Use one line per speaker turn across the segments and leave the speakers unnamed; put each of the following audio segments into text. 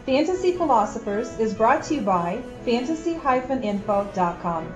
Fantasy Philosophers is brought to you by fantasy-info.com.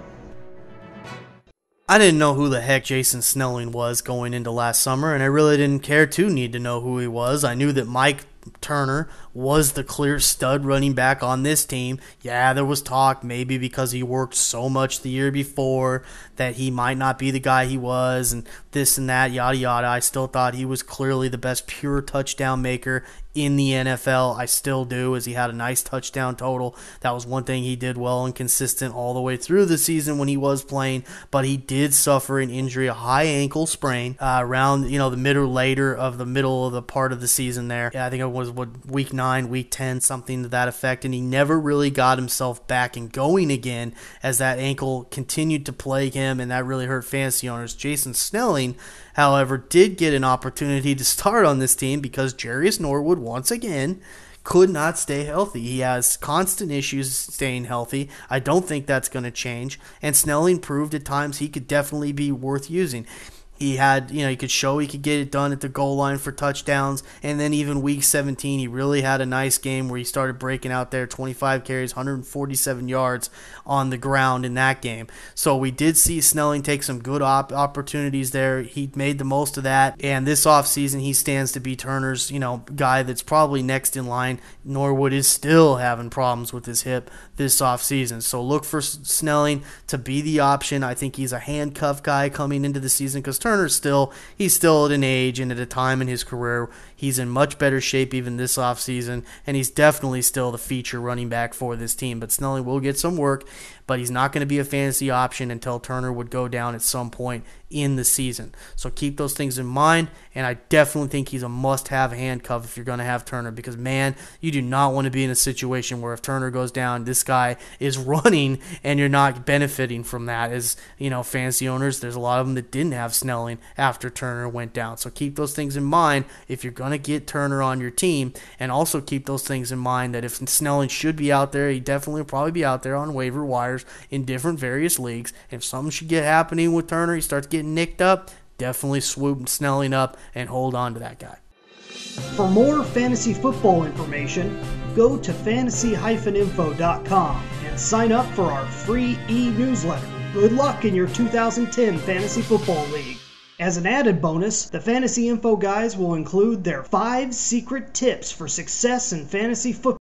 I didn't know who the heck Jason Snelling was going into last summer, and I really didn't care to need to know who he was. I knew that Mike Turner was the clear stud running back on this team. Yeah, there was talk maybe because he worked so much the year before that he might not be the guy he was, and this and that, yada yada. I still thought he was clearly the best pure touchdown maker in the NFL. I still do, as he had a nice touchdown total. That was one thing he did well and consistent all the way through the season when he was playing, but he did suffer an injury, a high ankle sprain, around the middle of the part of the season there. Yeah, I think it was week 9, week 10, something to that effect, and he never really got himself back and going again as that ankle continued to plague him, and that really hurt fantasy owners. Jason Snelling, however, did get an opportunity to start on this team because Norwood, once again, could not stay healthy. He has constant issues staying healthy. I don't think that's going to change, and Snelling proved at times he could definitely be worth using. He had, he could show he could get it done at the goal line for touchdowns. And then even week 17, he really had a nice game where he started breaking out there, 25 carries, 147 yards on the ground in that game. So we did see Snelling take some good opportunities there. He made the most of that. And this offseason, he stands to be Turner's, guy that's probably next in line. Norwood is still having problems with his hip this offseason. So look for Snelling to be the option. I think he's a handcuff guy coming into the season because he's still at an age and at a time in his career he's in much better shape even this offseason, and he's definitely still the feature running back for this team. But Snelling will get some work, but he's not going to be a fantasy option until Turner would go down at some point in the season. So keep those things in mind, and I definitely think he's a must-have handcuff if you're going to have Turner because, man, you do not want to be in a situation where if Turner goes down, this guy is running and you're not benefiting from that. As, fantasy owners, there's a lot of them that didn't have Snelling after Turner went down. So keep those things in mind if you're going to get Turner on your team, and also keep those things in mind that if Snelling should be out there, he definitely will probably be out there on waiver wires in different various leagues. If something should get happening with Turner, he starts getting nicked up, definitely swoop Snelling up and hold on to that guy.
For more fantasy football information, go to fantasy-info.com and sign up for our free e-newsletter. Good luck in your 2010 Fantasy Football League. As an added bonus, the Fantasy Info guys will include their 5 secret tips for success in fantasy football.